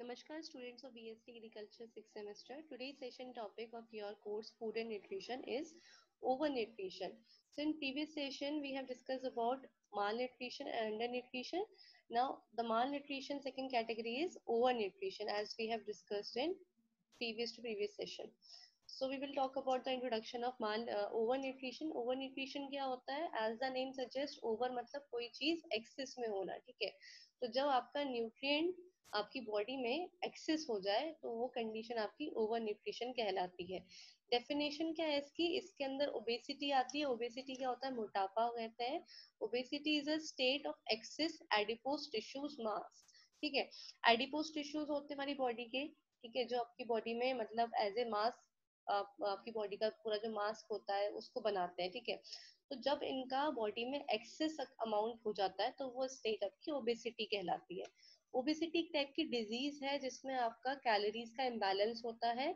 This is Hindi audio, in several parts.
Namaskar students of BSc Agriculture 6th semester. Today's session topic of your course Food and Nutrition is overnutrition. So in previous session we have discussed about malnutrition and undernutrition. Now the malnutrition second category is overnutrition as we have discussed in previous session. So we will talk about the introduction of overnutrition. Overnutrition क्या होता है? As the name suggests, over मतलब कोई चीज excess में होना, ठीक है? तो जब आपका न्यूट्रिएंट आपकी बॉडी में एक्सेस हो जाए तो वो कंडीशन आपकी ओवर न्यूट्रिशन कहलाती है। डेफिनेशन क्या है इसकी? इसके अंदर ओबेसिटी आती है। ओबेसिटी क्या होता है? मोटापा कहते हैं। Obesity is a state of excess adipose tissues mass, ठीक है? एडिपोज टिश्यूज होते हैं हमारी बॉडी के, ठीक है, जो आपकी बॉडी में मतलब एज ए मास आपकी बॉडी का पूरा जो मास्क होता है उसको बनाते हैं, ठीक है? तो जब इनका बॉडी में एक्सेस अमाउंट हो जाता है तो वो स्टेट आपकी ओबेसिटी कहलाती है। ओबेसिटी एक टाइप की डिजीज है जिसमें आपका कैलोरीज का इम्बैलेंस होता है।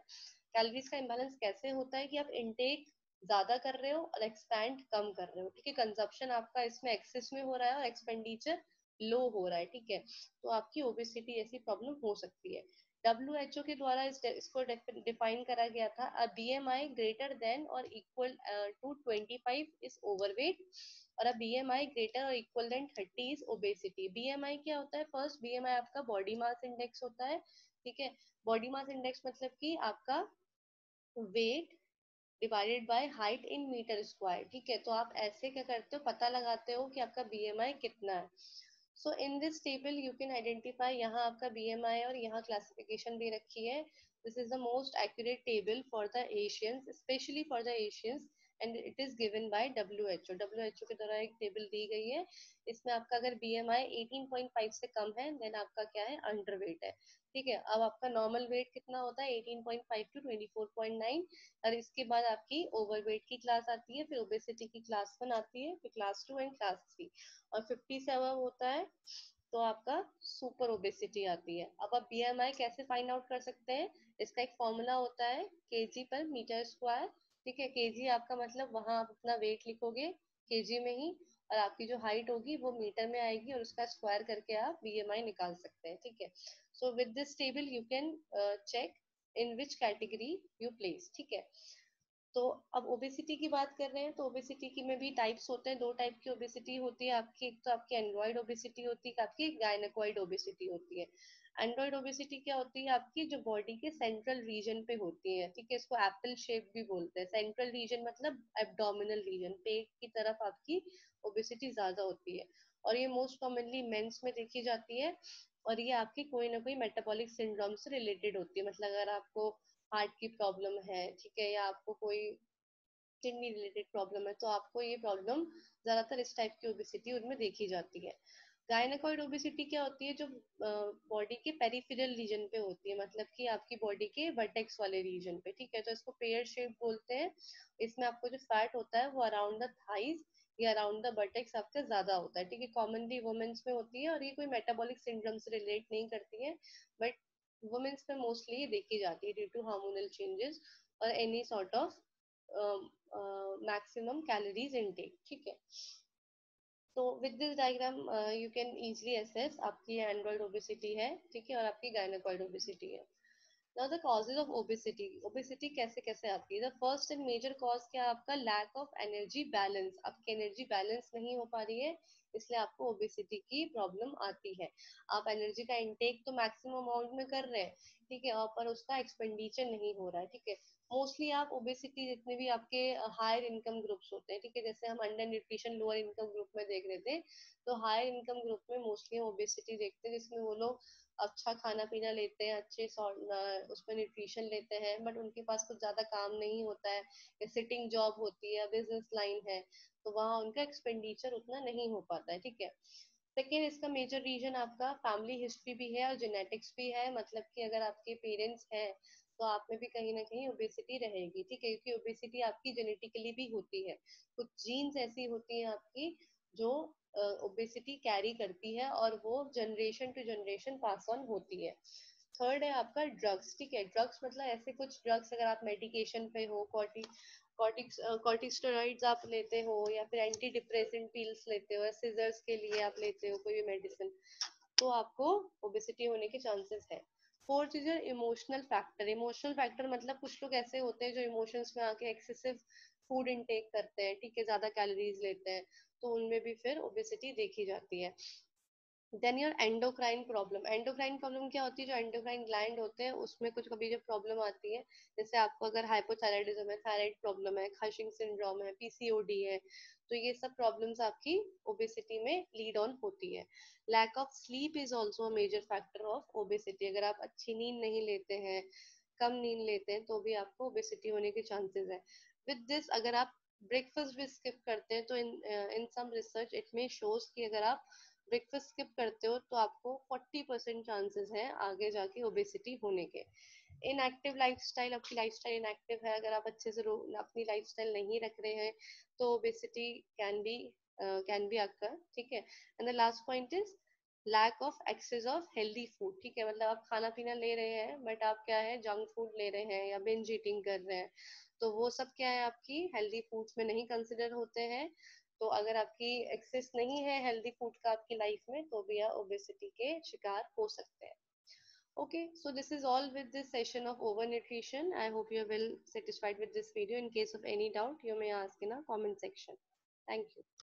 कैलोरीज का इम्बैलेंस कैसे होता है कि आप इनटेक ज्यादा कर रहे हो और एक्सपैंड कम कर रहे हो, ठीक है? कंजप्शन आपका इसमें एक्सेस में हो रहा है और एक्सपेंडिचर लो हो रहा है, ठीक है? तो आपकी ओबेसिटी ऐसी प्रॉब्लम हो सकती है। WHO के द्वारा इसको डिफाइन करा गया था, अ BMI ग्रेटर देन और इक्वल टू 25 इज ओवरवेट और अ BMI ग्रेटर और equal than 30 is obesity. BMI क्या होता है? फर्स्ट BMI आपका बॉडी मास इंडेक्स होता है, ठीक है? बॉडी मास इंडेक्स मतलब कि आपका weight divided by height in meter square, ठीक है? तो आप ऐसे क्या करते हो, पता लगाते हो कि आपका BMI कितना है। So in this table you can identify, यहाँ आपका BMI और यहाँ क्लासिफिकेशन दे रखी है। This is the most accurate table for the Asians, specially for the Asians, and it is given by WHO के द्वारा एक टेबल दी गई है। इसमें आपका अगर BMI 18.5 से कम है देन आपका क्या है? अंडरवेट है, ठीक है? अब आपका नॉर्मल वेट कितना होता है? 18.5 टू 24.9। और इसके बाद आपकी ओवरवेट की क्लास आती है, फिर ओबेसिटी की क्लास 1 आती है, फिर क्लास 2 एंड क्लास 3। और 50 से अबव होता है तो आपका सुपर ओबेसिटी आती है। अब आप BMI कैसे फाइंड आउट कर सकते हैं? इसका एक फॉर्मूला होता है केजी पर मीटर स्क्वायर, ठीक है? केजी आपका मतलब वहां आप अपना वेट लिखोगे केजी में ही, और आपकी जो हाइट होगी वो मीटर में आएगी और उसका स्क्वायर करके आप BMI निकाल सकते हैं, ठीक है? So with this table you can check in which category you place, ठीक है? तो अब ओबेसिटी की बात कर रहे हैं तो ओबेसिटी की में भी टाइप्स होते हैं। दो टाइप की ओबेसिटी होती है आपकी, एक तो आपकी एंड्रॉइड ओबेसिटी होती है, एक आपकी गायनेकॉइड ओबेसिटी होती है। एंड्रॉइड ओबेसिटी क्या होती है? आपकी जो बॉडी के सेंट्रल रीजन पे होती है, ठीक है? इसको एप्पल शेप भी बोलते हैं। सेंट्रल रीजन मतलब एब्डोमिनल रीजन, पेट की तरफ आपकी ओबेसिटी ज्यादा होती है और ये मोस्ट कॉमनली मेंस में देखी जाती है। और ये आपकी कोई ना कोई मेटाबॉलिक सिंड्रोम से रिलेटेड होती है, मतलब अगर आपको हार्ट की प्रॉब्लम है, ठीक है, या आपको कोई किडनी रिलेटेड प्रॉब्लम है तो आपको ये प्रॉब्लम ज्यादातर इस टाइप की ओबेसिटी उनमें देखी जाती है। गायनेकॉइड ओबेसिटी क्या होती है? जो बॉडी के पेरिफेरल रीजन पे होती है, मतलब कि आपकी बॉडी के वर्टेक्स वाले रीजन पे, ठीक है? तो इसको पेयर शेप बोलते हैं। इसमें आपको जो फैट होता है वो अराउंड द थाइज या अराउंड द बटेक्स आपका ज्यादा होता है, ठीक है? कॉमनली वुमेन्स में होती है और ये कोई मेटाबॉलिक सिंड्रोम से रिलेट नहीं करती है, बट वुमेन्स में मोस्टली देखी जाती है ड्यू टू हार्मोनल चेंजेस और any sort of maximum calories intake, ठीक है? तो with this diagram you can easily assess आपकी एंड्रॉइड ओबेसिटी है, ठीक है, और आपकी गायनेकॉइड ओबेसिटी है। Now the causes of obesity, obesity कैसे कैसे आती है? The first and major cause क्या है? आपका लैक ऑफ एनर्जी बैलेंस, आपकी एनर्जी बैलेंस नहीं हो पा रही है, इसलिए आपको ओबेसिटी की प्रॉब्लम आती है। आप एनर्जी का इंटेक तो मैक्सिमम अमाउंट में कर रहे हैं, ठीक है, और पर उसका एक्सपेंडिचर नहीं हो रहा है, ठीक है? मोस्टली आप ओबेसिटी जितने भी आपके हायर इनकम ग्रुप्स होते हैं, ठीक है, जैसे हम under nutrition lower income group में देख रहे थे, तो हायर इनकम ग्रुप में मोस्टली ओबेसिटी देखते हैं जिसमें वो लोग अच्छा खाना पीना लेते हैं, अच्छे उसमें न्यूट्रिशन लेते हैं, बट उनके पास कुछ ज्यादा काम नहीं होता है, या सिटिंग जॉब होती है, बिजनेस लाइन है, तो वहाँ उनका एक्सपेंडिचर उतना नहीं हो पाता है, ठीक है? सेकेंड, इसका मेजर रीजन आपका फैमिली हिस्ट्री भी है और जेनेटिक्स भी है, मतलब कि अगर आपके पेरेंट्स हैं तो आप में भी कहीं ना कहीं ओबेसिटी रहेगी, ठीक है? क्योंकि ओबेसिटी आपकी जेनेटिकली भी होती है, कुछ जीन्स ऐसी होती हैं आपकी जो ओबेसिटी कैरी करती है और वो generation to generation pass on होती है। थर्ड है आपका ड्रग्स, ठीक है? ड्रग्स मतलब ऐसे कुछ ड्रग्स, अगर आप मेडिकेशन पे हो, कॉर्टिकोस्टेरॉइड्स आप लेते हो, या फिर एंटी डिप्रेसेंट पिल्स लेते हो, या सीजर्स के लिए आप लेते हो कोई भी मेडिसिन, तो आपको ओबेसिटी होने के चांसेस है। Fourth is your emotional factor. Emotional factor मतलब कुछ लोग ऐसे होते हैं जो इमोशंस में आके एक्सेसिव फूड इनटेक करते हैं, ठीक है, ज्यादा कैलोरीज लेते हैं, तो उनमें भी फिर ओबेसिटी देखी जाती है। Then your endocrine problem. Endocrine problem क्या होती है? जो एंडोक्राइन ग्लैंड होते हैं उसमें कुछ कभी जो प्रॉब्लम आती है, जैसे आपको अगर हाइपोथायराइडिज्म है, थायराइड प्रॉब्लम है, खशिंग सिंड्रोम है, पीसीओडी है, तो ये सब प्रॉब्लम्स आपकी ओबेसिटी में लीड ऑन होती है। Lack of sleep is also a major factor of obesity. अगर आप अच्छी नींद नहीं लेते हैं, कम नींद लेते हैं, तो भी आपको ओबेसिटी होने के चांसेस है। विद दिस, अगर आप ब्रेकफास्ट भी स्किप करते हैं, तो इन सम रिसर्च इट में शोज कि अगर आप ब्रेकफास्ट स्किप करते हो तो आपको 40% चांसेस हैं आगे जाके ओबेसिटी होने के। इनएक्टिव लाइफस्टाइल, आपकी लाइफस्टाइल इनएक्टिव है, अगर आप अच्छे से अपनी लाइफस्टाइल नहीं रख रहे हैं, तो ओबेसिटी कैन बी अकर, ठीक है। And the last point is lack of access of healthy food, ठीक है, मतलब आप खाना पीना ले रहे हैं बट आप क्या है, जंक फूड ले रहे हैं या बिंज ईटिंग कर रहे हैं, तो वो सब क्या है, आपकी हेल्दी फूड्स में नहीं कंसिडर होते हैं। तो अगर आपकी एक्सेस नहीं है हेल्दी फूड का आपकी लाइफ में, तो भी आप ओबेसिटी के शिकार हो सकते हैं। Okay, so this is all with this session of overnutrition. I hope you are well satisfied with this video. In case of any doubt, you may ask in a comment section. Thank you.